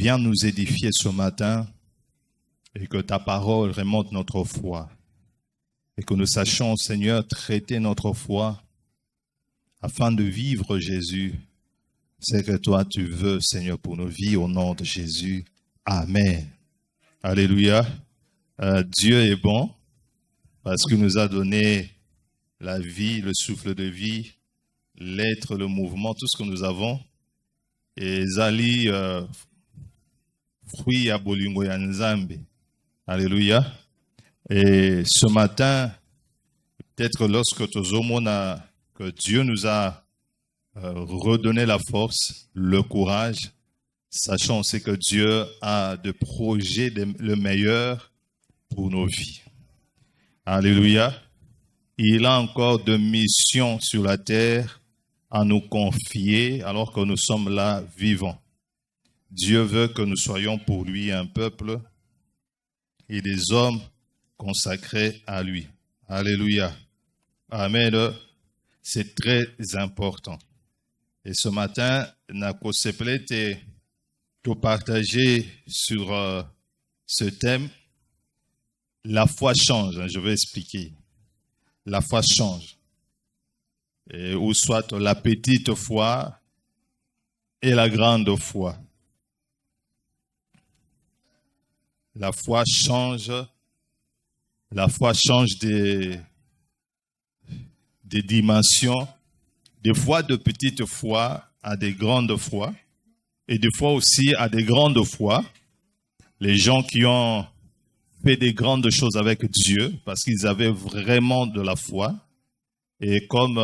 viens nous édifier ce matin et que ta parole remonte notre foi et que nous sachions, Seigneur, traiter notre foi afin de vivre Jésus. C'est que toi tu veux, Seigneur, pour nos vies, au nom de Jésus. Amen. Alléluia. Dieu est bon parce qu'il nous a donné la vie, le souffle de vie, l'être, le mouvement, tout ce que nous avons. Et Zali, fruit à Bolingo ya Nzambe. Alléluia. Et ce matin, peut-être lorsque que Dieu nous a redonné la force, le courage, sachant aussi que Dieu a de projets le meilleur pour nos vies. Alléluia. Il a encore de missions sur la terre à nous confier alors que nous sommes là vivants. Dieu veut que nous soyons pour lui un peuple et des hommes consacrés à lui. Alléluia. Amen. C'est très important. Et ce matin, nako seplete te partager sur ce thème. La foi change. Je vais expliquer. La foi change. Et, ou soit la petite foi et la grande foi. La foi change des dimensions, des fois de petite foi à des grandes foi, et des fois aussi à des grandes foi. Les gens qui ont fait des grandes choses avec Dieu, parce qu'ils avaient vraiment de la foi, et comme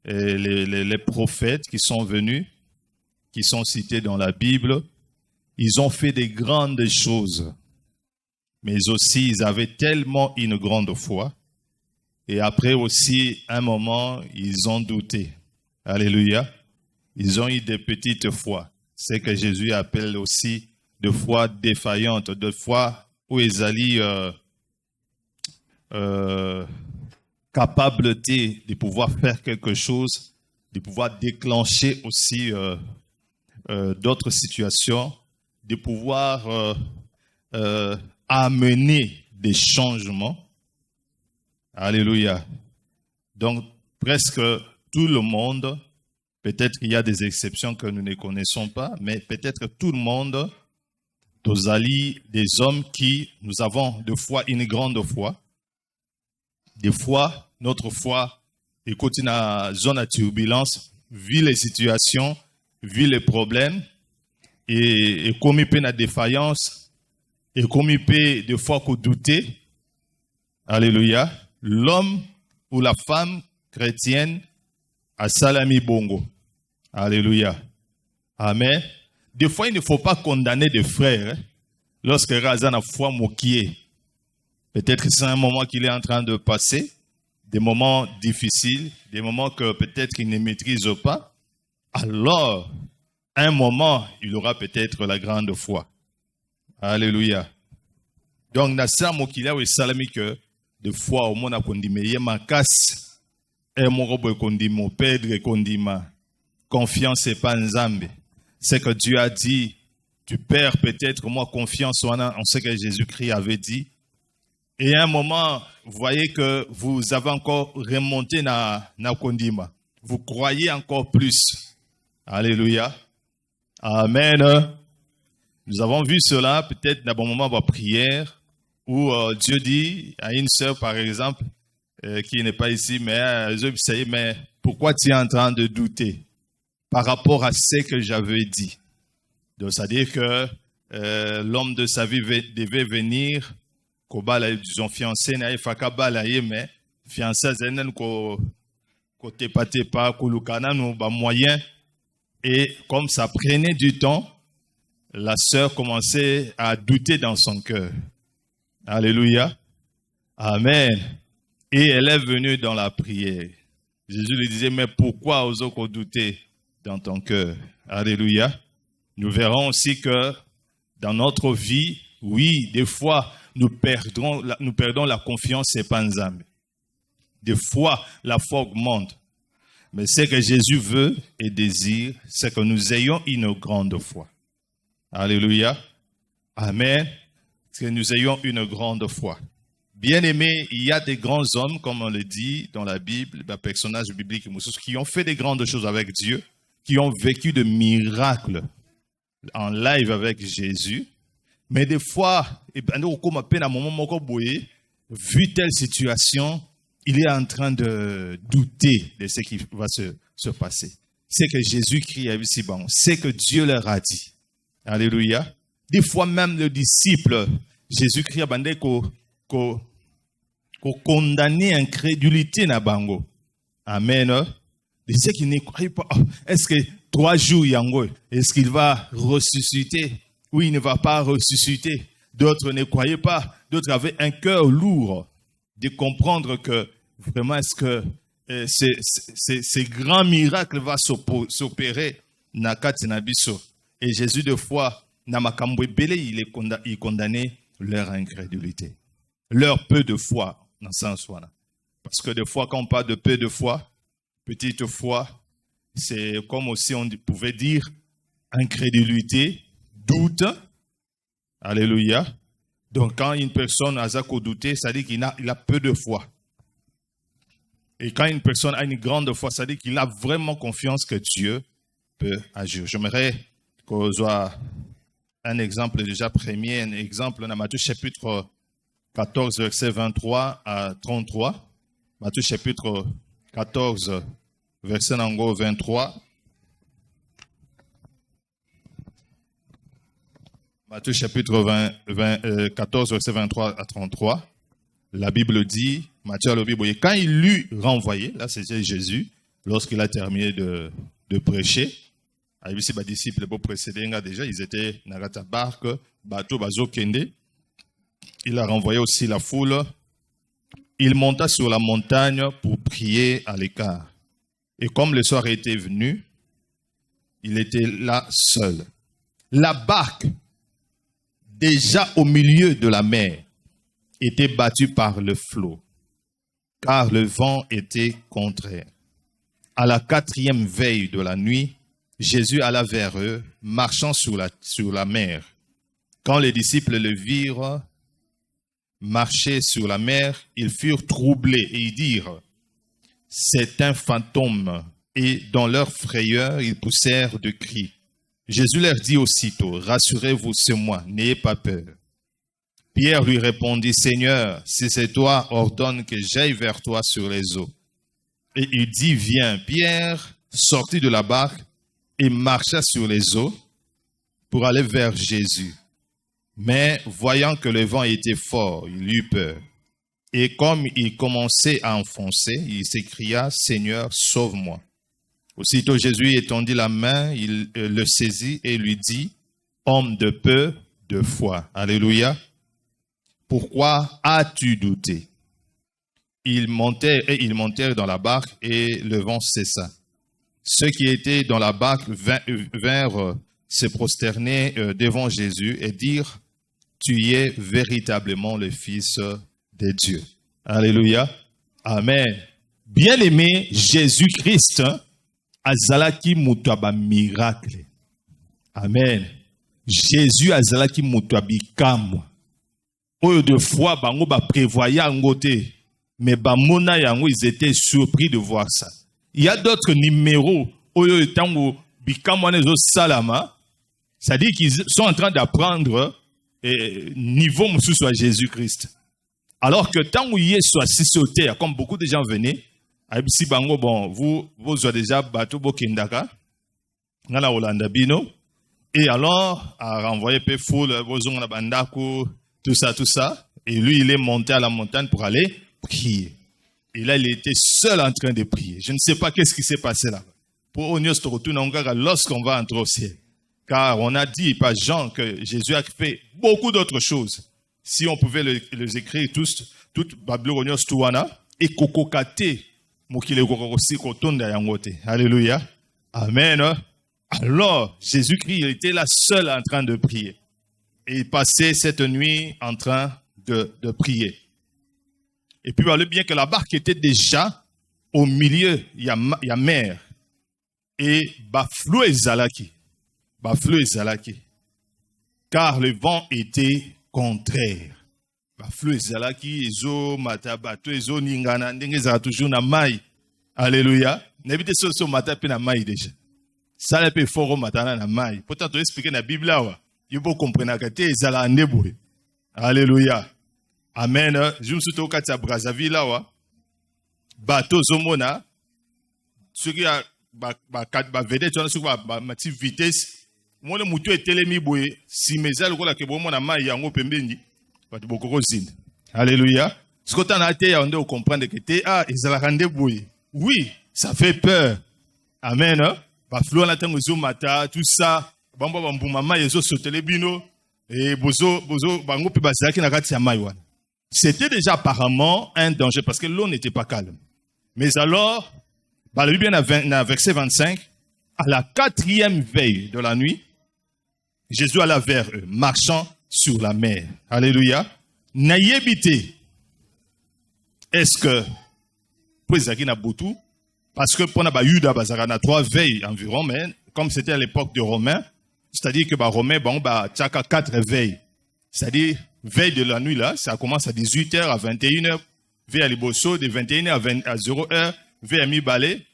les prophètes qui sont venus, qui sont cités dans la Bible, ils ont fait des grandes choses, mais aussi ils avaient tellement une grande foi, et après aussi, un moment, ils ont douté. Alléluia. Ils ont eu des petites foi. C'est que Jésus appelle aussi de foi défaillante, de foi où ils allaient capable de pouvoir faire quelque chose, de pouvoir déclencher aussi d'autres situations, de pouvoir amener des changements. Alléluia. Donc, presque tout le monde, peut-être qu'il y a des exceptions que nous ne connaissons pas, mais peut-être tout le monde, des hommes qui, nous avons de foi une grande foi. Des fois, notre foi, écoute, dans la zone de turbulence, vu les situations, vu les problèmes, et comme il peut la défaillance, et comme il peut des fois qu'on douter, alléluia, l'homme ou la femme chrétienne a salami bongo. Alléluia. Amen. Des fois, il ne faut pas condamner des frères lorsque Razan a foi moquée. Peut-être que c'est un moment qu'il est en train de passer, des moments difficiles, des moments que peut-être qu'il ne maîtrise pas. Alors, un moment, il aura peut-être la grande foi. Alléluia. Donc, dans ce moment-là, il salami que des fois, au monde a condimé, ma casse, et mon robe condimé, perdre condimé, confiance et pas Nzambe. C'est que Dieu a dit, tu perds peut-être moi confiance en ce que Jésus-Christ avait dit. Et à un moment, vous voyez que vous avez encore remonté na kondima. Vous croyez encore plus. Alléluia. Amen. Nous avons vu cela peut-être dans un moment de prière où Dieu dit à une sœur, par exemple, qui n'est pas ici, mais pourquoi tu es en train de douter par rapport à ce que j'avais dit? Donc, c'est-à-dire que l'homme de sa vie devait venir, disons, fiancé, mais fiancé, côté pas, kolukana, nous, moyen. Et comme ça prenait du temps, la sœur commençait à douter dans son cœur. Alléluia. Amen. Et elle est venue dans la prière. Jésus lui disait, mais pourquoi oses-tu douter dans ton cœur? Alléluia. Nous verrons aussi que dans notre vie, oui, des fois, nous perdons la confiance et pas Nzambe. Des fois, la foi augmente. Mais ce que Jésus veut et désire, c'est que nous ayons une grande foi. Alléluia. Amen. Que nous ayons une grande foi. Bien aimé, il y a des grands hommes, comme on le dit dans la Bible, des personnages bibliques qui ont fait des grandes choses avec Dieu, qui ont vécu de miracles en live avec Jésus. Mais des fois, vu telle situation, il est en train de douter de ce qui va se passer. C'est que Jésus-Christ a eu si bon. C'est que Dieu leur a dit. Alléluia. Des fois même le disciple, Jésus-Christ a bandé qu'on condamné incrédulité na bango. Amen. Ceux qui ne croient pas, est-ce que 3 jours yango, est-ce qu'il va ressusciter? Oui, il ne va pas ressusciter. D'autres ne croyaient pas. D'autres avaient un cœur lourd de comprendre que vraiment est-ce que ces grands miracles vont s'opérer na kati na biso. Et Jésus de foi na makambo ebele il condamnait leur incrédulité, leur peu de foi dans ce sens-là. Parce que des fois quand on parle de peu de foi, petite foi, c'est comme aussi on pouvait dire incrédulité, doute. Alléluia. Donc quand une personne a douté, ça dit qu'il a peu de foi. Et quand une personne a une grande foi, ça dit qu'il a vraiment confiance que Dieu peut agir. J'aimerais qu'on soit un exemple déjà premier, un exemple dans Matthieu chapitre 14, verset 23 à 33. Matthieu chapitre 14, verset 23. Matthieu chapitre 14, verset 23 à 33. La Bible dit, Matthieu le Bible, quand il l'eut renvoyé, là c'était Jésus, lorsqu'il a terminé de prêcher, ses disciples pour précéder déjà, ils étaient dans la barque, bateau bazo kende. Il a renvoyé aussi la foule. Il monta sur la montagne pour prier à l'écart. Et comme le soir était venu, il était là seul. La barque, déjà au milieu de la mer, était battue par le flot, car le vent était contraire. À la 4e veille de la nuit, Jésus alla vers eux, marchant sur la mer. Quand les disciples le virent marcher sur la mer, ils furent troublés et ils dirent, « C'est un fantôme !» Et dans leur frayeur, ils poussèrent de cris. Jésus leur dit aussitôt, « Rassurez-vous, c'est moi, n'ayez pas peur. » Pierre lui répondit, « Seigneur, si c'est toi, ordonne que j'aille vers toi sur les eaux. » Et il dit, « Viens. » Pierre sortit de la barque et marcha sur les eaux pour aller vers Jésus. Mais voyant que le vent était fort, il eut peur. Et comme il commençait à enfoncer, il s'écria, « Seigneur, sauve-moi. » Aussitôt Jésus étendit la main, il le saisit et lui dit, « Homme de peu de foi. » Alléluia. Pourquoi as-tu douté? Ils montèrent dans la barque et le vent cessa. Ceux qui étaient dans la barque vinrent se prosterner devant Jésus et dire, « Tu es véritablement le Fils de Dieu. » Alléluia. Amen. Bien-aimé, Jésus-Christ, azalaki mutu ba miracle. Amen. Jésus azalaki mutu bikamwa. Oyo de fois bango ba prévoya ngote, mais ba mona yango ils étaient surpris de voir ça. Il y a d'autres numéros oyo tango bikamwa nezo salama, c'est-à-dire qu'ils sont en train d'apprendre niveau mususu à Jésus-Christ. Alors que tant où il est soit si sauté, comme beaucoup de gens venaient, si bango bon, vous avez déjà bateau bokindaka, ngala Olanda bino, et alors à renvoyer peu foule, vos on a bandako, tout ça, et lui il est monté à la montagne pour aller prier. Et là il était seul en train de prier. Je ne sais pas qu'est-ce qui s'est passé là. Pour Onios Torotunanga, lorsqu'on va entrer au ciel, car on a dit par Jean que Jésus a fait beaucoup d'autres choses. Si on pouvait les écrire tous, toute Babylonios Tuana et Kokokate, Mokile Kokorosi Kotonda Yangote. Alléluia. Amen. Alors, Jésus-Christ était là seul en train de prier. Et il passait cette nuit en train de prier. Et puis, voilà bien que la barque était déjà au milieu, il y a mer. Et Baflou et Zalaki. car le vent était contraire. Baflu ezalaki ezo mata bato ezo ningana ndenge ezala toujours na mai. Alléluia. N'habite so mata pe na mai déjà. Ça le pe fort matana na mai. Pourtant tu expliquer na Bible là. Il faut comprendre que te ezala ndeboye. Alléluia. Amen. Je me suis tout kati à Brazzaville là. Bateau zomona. Ce qui a ba vedette sur ba petite vitesse. Moi le mutu etelemi boye si meza lokola ke bomo na mai yango pembeni. Bato bokoko zine. Alléluia. Ce que tu as été, on doit comprendre que tu es rendez-vous. Oui, ça fait peur. Amen. Baflo na tango zo mata, tout ça. Bamba bambumama yezo sotele bino et bozo bango pe bazaki na kati ya mai wana. C'était déjà apparemment un danger parce que l'eau n'était pas calme. Mais alors, la Bible dans verset 25, à la 4e veille de la nuit, Jésus alla vers eux, marchant sur la mer. Alléluia. Nayebite. Est-ce que Poezaki na Boutou, parce que pour na Yuda bazarana 3 veilles environ, mais comme c'était à l'époque des Romains, c'est-à-dire que les Romains bon tchaka 4 veilles. C'est-à-dire veille de la nuit là, ça commence à 18h à 21h, veille à Liboso de 21h à 0h, veille à mi-balé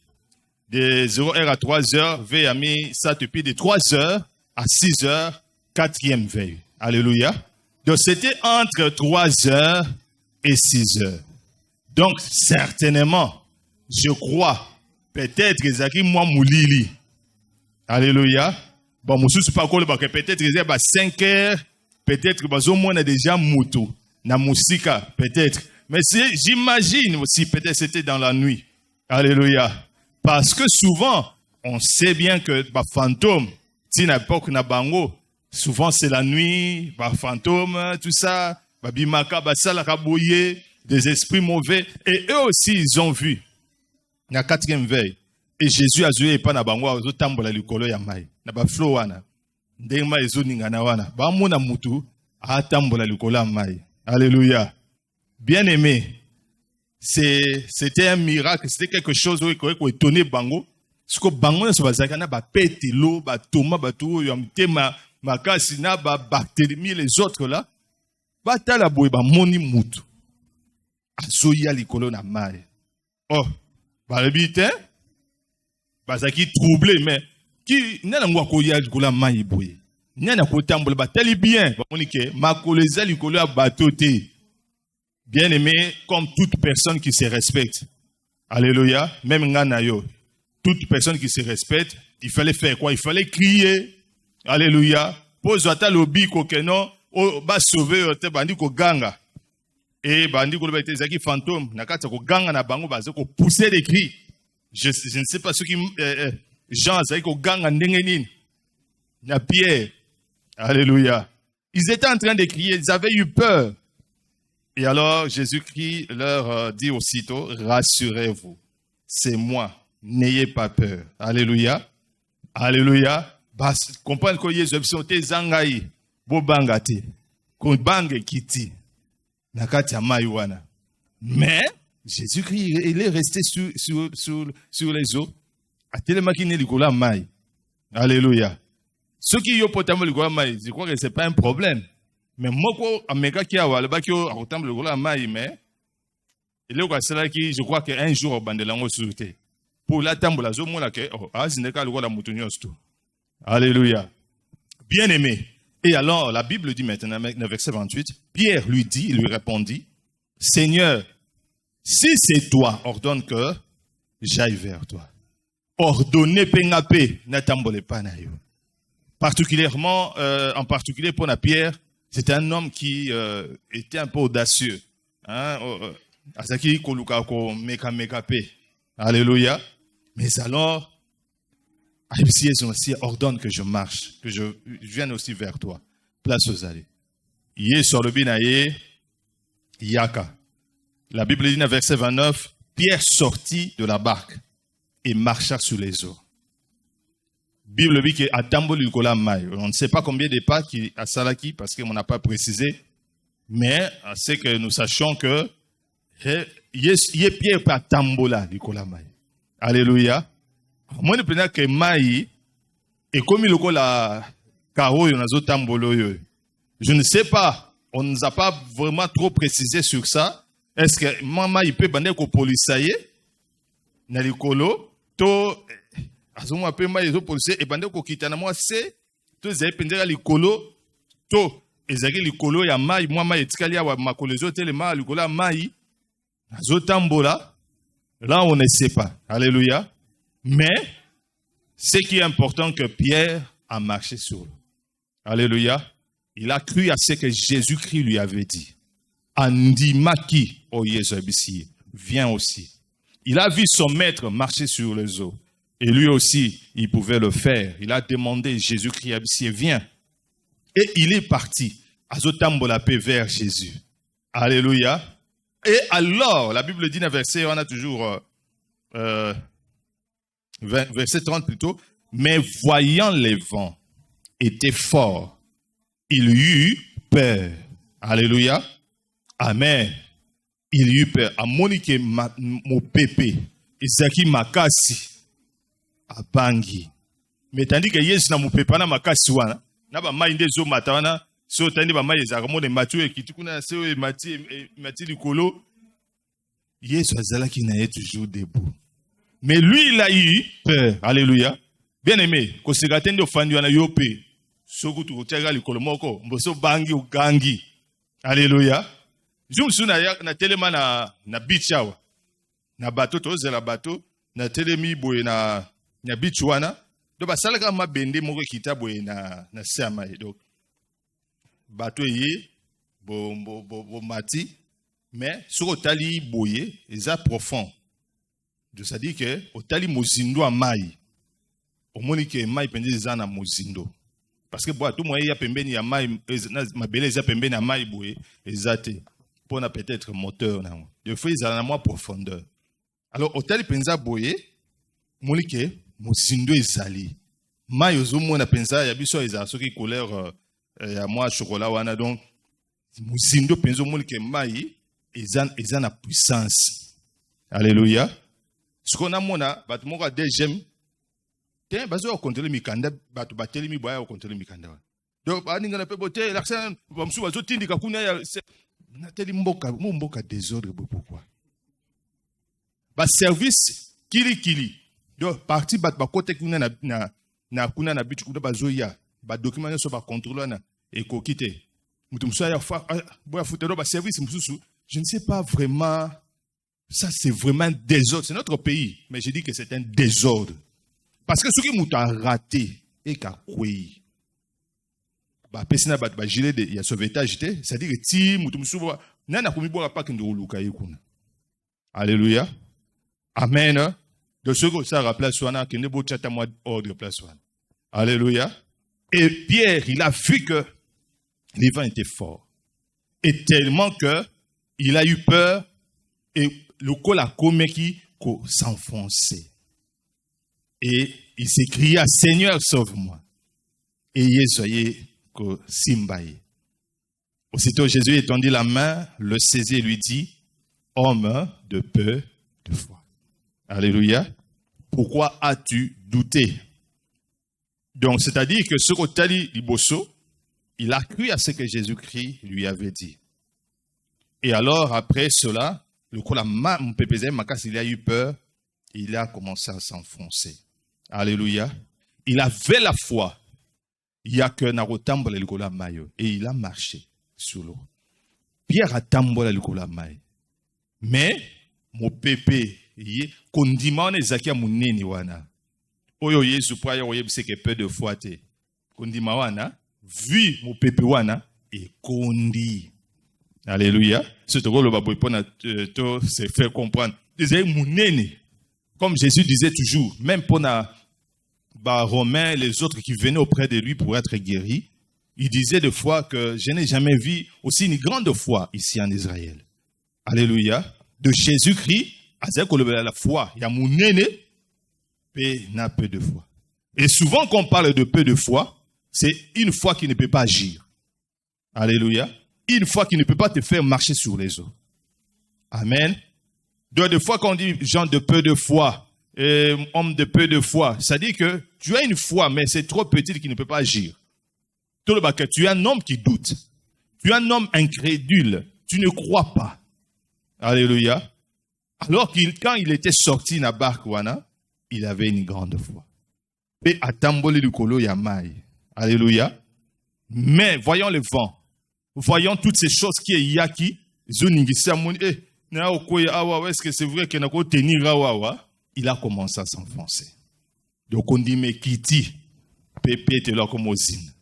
de 0h à 3h, veille à mi-satepi de 3h à 6h, 4e veille. Alléluia. Donc c'était entre 3h et 6h. Donc certainement, je crois, peut-être que Zaki moi moulili. Alléluia. Bon, moi je pas que peut-être que c'est 5h, peut-être que on a déjà moutou, na musika, peut-être. Mais j'imagine aussi peut-être c'était dans la nuit. Alléluia. Parce que souvent, on sait bien que fantôme, si na époque na bango, souvent c'est la nuit, fantôme, tout ça, bimaka, basala boye, des esprits mauvais. Et eux aussi, ils ont vu. La 4e veille. Et Jésus a joué pas na bango, zo tambola likolo ya mai. Na ba flow wana. Ndema ezo ningana wana. Ba mona mutu a tambola likolo ya mai. Alléluia. Bien aimé. C'était un miracle, c'était quelque chose qui étonnait bango. Ce que bango na bazaka na ba pete lo, ba toma ba tout yamtema makasi na ba bactéries les autres là. Ba tala boy ba moni mutu. Azoya likolo na mai. Oh, ba lebite bazaki troublé mais qui nana ngwa ko ya likolo mai boy. Nana ko tambola ba tali bien, ba moni ke makoleza likolo ya bateau te. Bien aimé, comme toute personne qui se respecte. Alléluia. Même nganayo. Toute personne qui se respecte, il fallait faire quoi? Il fallait crier. Alléluia. Pose à ta lobby kokeno, o ba sauver te bandi ko ganga. Et bandi ko bete zaki fantôme, nakata ko ganga na bango bazo ko pousser des cris. Je ne sais pas ce qui Jean zaki ko ganga ndenge nini. Na Pierre. Alléluia. Ils étaient en train de crier, ils avaient eu peur. Et alors, Jésus-Christ leur dit aussitôt, rassurez-vous, c'est moi, n'ayez pas peur. Alléluia. Alléluia. Bas, comprendre que Jésus sont zangai, bobangati, qu'on bangue kiti, nakati amayuana. Mais, Jésus-Christ, il est resté sur les eaux. A tellement qu'il n'est pas mai. Alléluia. Ceux qui ont potable le mai, je crois que c'est pas un problème. Mais moi, je crois qu'un jour, pour la tambola, alléluia. Bien aimé. Et alors, la Bible dit maintenant, verset 28, Pierre lui dit, il lui répondit, Seigneur, si c'est toi, ordonne que j'aille vers toi. Ordonnez pengape, na tambole panayo. Particulièrement, en particulier pour la Pierre, c'était un homme qui était un peu audacieux. Asaki koluka ko meka-meka-pe. Alléluia. Mais alors, aussi ordonne que je marche, que je vienne aussi vers toi. Place aux allées. Yé sur le binaye, yaka. La Bible dit dans verset 29, Pierre sortit de la barque et marcha sur les eaux. Bible dit que Atambo Lukola Mai. On ne sait pas combien de pas qui à Salaki parce qu'on n'a pas précisé, mais c'est que nous sachions que y est Pierre par Tambola Lukola Mai. Alléluia. Moi je pense que Mai est comme Lukola Je ne sais pas. On ne nous a pas vraiment trop précisé sur ça. Est-ce que maman il peut bander ko polisaye na likolo to azomo pe ma yezo polisaye e bander ko kitana moi c'est to zai pendera likolo to ezaki likolo ya mai moi etikali ya makolezo telema likolo ya mai azotambola. Là on ne sait pas. Alléluia. Mais ce qui est important que Pierre a marché sur l'eau. Alléluia. Il a cru à ce que Jésus-Christ lui avait dit. Andimaki, oh Jésus, viens aussi. Il a vu son maître marcher sur les eaux. Et lui aussi, il pouvait le faire. Il a demandé, Jésus-Christ, viens. Et il est parti. Azotambolapé vers Jésus. Alléluia. Et alors, la Bible dit dans verset, on a toujours verset 30 plutôt. Mais voyant les vents étaient forts, il eut peur. Alléluia. Amen. Il eut peur. Amonike mo pepe. Isaki makasi. Abangi. Mais tandis que Yesu na mo pepe na makasi wana. Na ba mai ndezo matawana. So tandi ba mai ezaka mone matu ekitukuna se mati likolo. Yesu azalaki na ye toujours debout. Mais lui il a eu peur. Alléluia. Bien aimé, ko segatende ofandi wana yope. Sokutu kutega likolo moko mboso bangi ugangi. Alléluia. Jumsu na telema na beach awa. Na bateau tozela bateau na telemi boye na beach wana. Do basalaka mabende moko kita boye na sama. Donc bateau yi bo mati mais sur otali boye eza profond. Ça dit que otali mozindo a mai. Omoni ke mai pende eza na mozindo. Parce que tout le monde y a pembeni ya mai mabele eza pembeni ya mai boye ezate pour na peut-être moteur na. De fois ils a na moins profondeur. Alors otali penza boye omoni ke mozindo ezali. Mai ozomona penza ya biso eza soki couleur ya moi chocolat wana donc mozindo penza omoni ke mai eza na puissance. Alléluia. Ce qu'on a mona bat moko deuxième ten bazo o contrôler mikanda batu bateli mi boya o contrôler mikanda. Donc baninga na pe boté l'accent bamsu bazo tindika kuna ya na teli mboka désordre pourquoi. Ba service kili. Donc parti bat ba côté kuna na kuna na bitu kuna bazo ya ba document so ba contrôler na e ko kité. Mutu musa ya fa boya futero ba service mususu. Je ne sais pas vraiment. Ça, c'est vraiment un désordre. C'est notre pays. Mais je dis que c'est un désordre. Parce que ce qui m'a raté, et qu'a quoi. Bah, personne n'a pas gilet de, il y a sauvetage, c'est-à-dire que si, moutoumsouva, n'a pas mis pas qu'un roulouka yekuna. Alléluia. Amen. De ce que ça rappelle soana, qu'il ne peut pas moi ordre place soana. Alléluia. Et Pierre, il a vu que les vents étaient forts. Et tellement que il a eu peur et le col a commis s'enfoncer. Et il s'écria, Seigneur, sauve-moi. Et Jésus que simbaye. Aussitôt Jésus étendit la main, le saisit et lui dit, homme de peu de foi. Alléluia. Pourquoi as-tu douté? Donc, c'est-à-dire que ce qu'Otali Liboso, il a cru à ce que Jésus-Christ lui avait dit. Et alors, après cela, le coup la mon pépé Makas, il a eu peur, il a commencé à s'enfoncer. Alléluia. Il avait la foi. Il y a que Narotambola Likola Mayo. Et il a marché sur l'eau. Pierre a tambola Likola Mayo. Mais, mon pépé, il kondima on ezakia muneni wana. Oyo Yesu kwa yo yebise que peu de foi te. Kondima wana, vu mon pépé wana, et kondi. Alléluia. Ce que le c'est faire comprendre. Comme Jésus disait toujours, même pour les Romains et les autres qui venaient auprès de lui pour être guéris, il disait de fois que je n'ai jamais vu aussi une grande foi ici en Israël. Alléluia. De Jésus-Christ, à la foi, il y a mon aîné, et n'a peu de foi. Et souvent quand on parle de peu de foi, c'est une foi qui ne peut pas agir. Alléluia. Une foi qui ne peut pas te faire marcher sur les eaux. Amen. Deux fois qu'on dit gens de peu de foi, homme de peu de foi, ça dit que tu as une foi, mais c'est trop petite qui ne peut pas agir. Tu es un homme qui doute. Tu es un homme incrédule. Tu ne crois pas. Alléluia. Alors quand il était sorti na barque wana, il avait une grande foi. Et atamboli lukolo ya mai. Alléluia. Mais voyons le vent. Voyons toutes ces choses qui est yaki. Est-ce que c'est vrai qu'il n'a pas tenu rawa? Il a commencé à s'enfoncer. Donc on dit mais kiti pépé te là comme osine.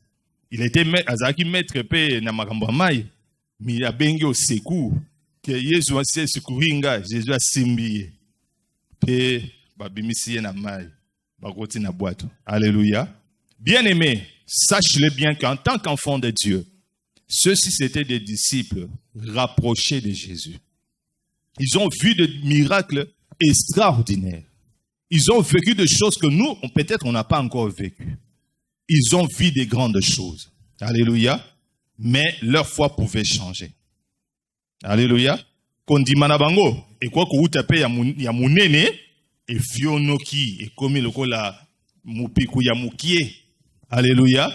Il était azaki maître pe na makambo mai, mais il a bengi au secours que Jésus a secouringa, Jésus a simbi pe babimisi na mai, bakoti na boîte. Alléluia. Bien-aimé, sache-le bien qu'en tant qu'enfant de Dieu, ceux-ci c'étaient des disciples rapprochés de Jésus. Ils ont vu des miracles extraordinaires. Ils ont vécu des choses que nous, peut-être, on n'a pas encore vécues. Ils ont vu des grandes choses. Alléluia. Mais leur foi pouvait changer. Alléluia. Kondimana bango. Et quoi que vous tapez ya munene, et fionoki, et comme le kola mupiku ya mukie. Alléluia.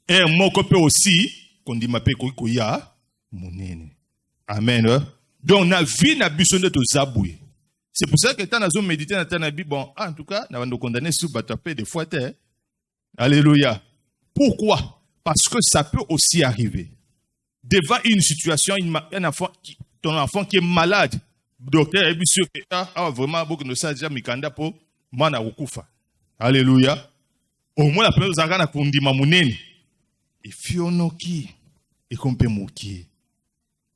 Et mokope aussi, kondimape koya munene. Amen. Donc, on a vu na bisonde to zaboué. C'est pour ça que quand nous médité dans la Bible, bon, en tout cas, nous avons condamné sur batapé des fois. Alléluia. Pourquoi? Parce que ça peut aussi arriver. Devant une situation, ton enfant qui est malade, le docteur est sûr que vraiment beaucoup de ça déjà mikanda pour moi na ukufa. Alléluia. Au moins la première chose à kundima munene. Et fionoki et kompe moki.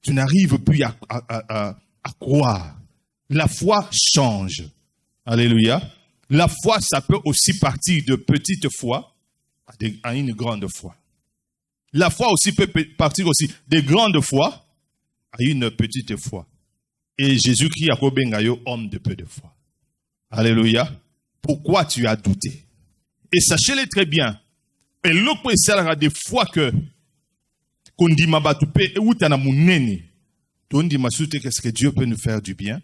Tu n'arrives plus à croire. La foi change. Alléluia. La foi, ça peut aussi partir de petite foi à une grande foi. La foi aussi peut partir aussi de grandes foi à une petite foi. Et Jésus-Christ a kobengayo homme de peu de foi. Alléluia. Pourquoi tu as douté? Et sachez-le très bien. Et l'autre c'est des fois que kondima batupe et utana munene. Tondima soute qu'est-ce que Dieu peut nous faire du bien?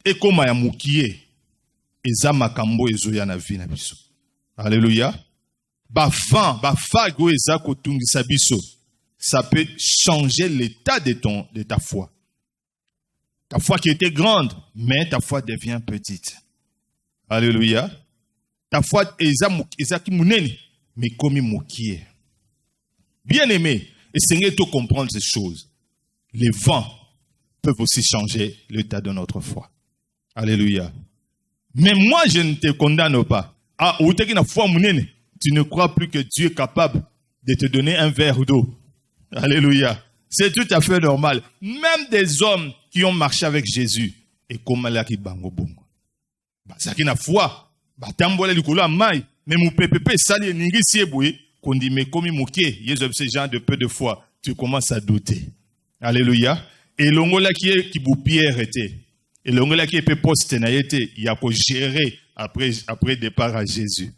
Et comme ya mukie eza makambo ezoya na vie na biso. Alléluia. Fago eza kotungisa biso. Ça peut changer l'état de ta foi. Ta foi qui était grande, mais ta foi devient petite. Alléluia. Ta foi eza ki munene, mais comme mukie. Bien-aimé, essayez de comprendre ces choses. Les vents peuvent aussi changer l'état de notre foi. Alléluia. Mais moi, je ne te condamne pas. Tu ne crois plus que Dieu est capable de te donner un verre d'eau. Alléluia. C'est tout à fait normal. Même des hommes qui ont marché avec Jésus. Et comme là qui bango bongo. Ça qui n'a foi. Tambole likolo amai. Mais mon pépé sali ningi sieboué. Qu'on dit mais comme mouké. Yézou ce genre de peu de foi. Tu commences à douter. Alléluia. Et l'ongola qui vous pierre était. Et l'ongola qui est poste na été, il y a qu'à gérer après départ à Jésus.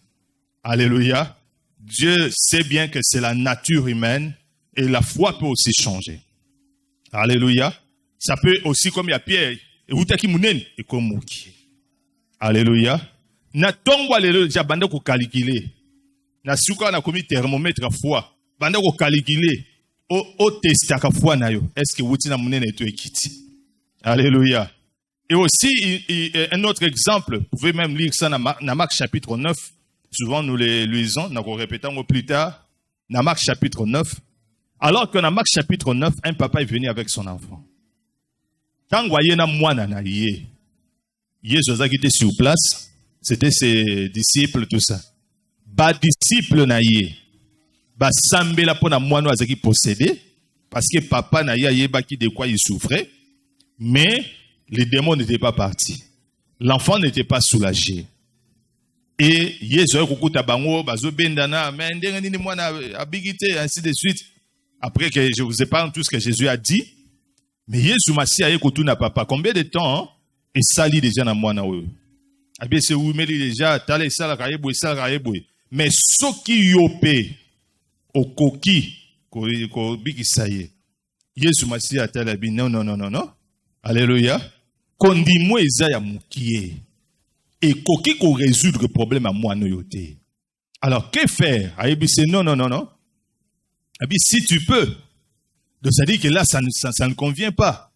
Alléluia. Dieu sait bien que c'est la nature humaine et la foi peut aussi changer. Alléluia. Ça peut aussi comme il y a Pierre et utaki munene et comme muki. Alléluia. Na tongwa lelo ja banda ko calculer. Na suka na komi thermomètre à foi. Banda ko calculer. O testa ka foi na yo. Est-ce que wuti na munene to ekiti? Alléluia. Et aussi, un autre exemple, vous pouvez même lire ça dans Marc chapitre 9. Souvent, nous les lisons, nous le répétons plus tard. Dans Marc chapitre 9. Alors que dans Marc chapitre 9, un papa est venu avec son enfant. Quand vous voyez na mwana na yé, Jésus qui était sur place, c'était ses disciples, tout ça. Ba disciples na yé, ba sambela po na mwana azaki possédé, parce que papa na yé baki de quoi il souffrait, mais les démons n'étaient pas partis. L'enfant n'était pas soulagé. Et Jésus kukuta bango bazo bendana mais ndenge mwana abigité ainsi de suite. Après que je vous épargne tout ce que Jésus a dit, mais Jésus Massi a écouté na papa combien de temps et sali déjà na mwana oyo. Abi se ou meli déjà tale sala kaebo mais soki yopé okoki ko bigisaye. Jésus Massi a tale bi non. Alléluia. Kondimo eza ya mukie. Et koki ko résoudre le problème à moi no yote. Alors que faire? Ayebi c'est non. Et puis si tu peux, donc ça dit que là, ça ne convient pas.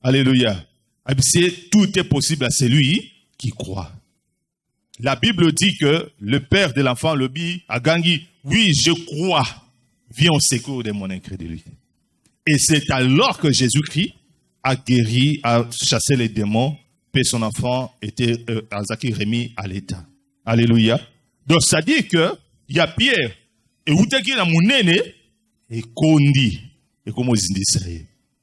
Alléluia. Et puis tout est possible à celui qui croit. La Bible dit que le père de l'enfant le dit à Gangui, oui, je crois, viens au secours de mon incrédulité. Et c'est alors que Jésus-Christ a guéri, a chassé les démons, puis son enfant était remis à l'état. Alléluia. Donc ça dit que il y a Pierre et où t'es qui la monnaie et Kondi et comme aux Israéliens.